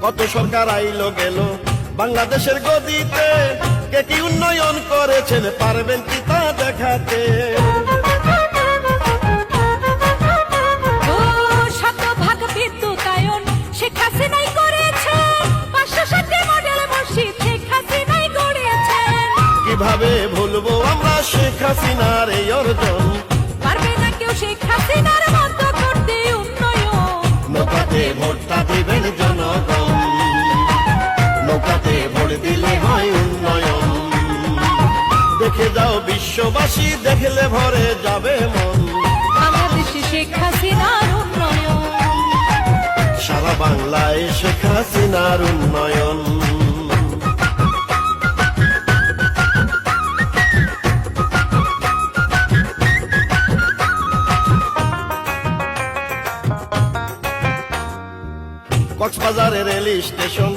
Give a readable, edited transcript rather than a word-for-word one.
কত সরকার আইলো গেল বাংলাদেশের গদিতে, কে কি উন্নয়ন করেছেন পারবেন কি তা দেখাতে? শতভাগ বিদ্যুতায়ন শেখ হাসিনাই করেছে, 560 মডেল মসজিদ শেখ হাসিনাই গড়েছেন। কিভাবে ভুলবো আমরা শেখ হাসিনার এই অর্জন, পারবে না কেউ শেখ হাসিনার মতো করতে উন্নয়ন। নৌকাতে ভোটটা দিবেন জনগণ, নৌকাতে ভোট দিলে হয় উন্নয়ন। দেখে যাও বিশ্ববাসী, দেখলে ভরে যাবে মন, বাংলাদেশে শেখ হাসিনার উন্নয়ন। সারা বাংলায় শেখ হাসিনার উন্নয়ন। কক্সবাজারের রেল স্টেশন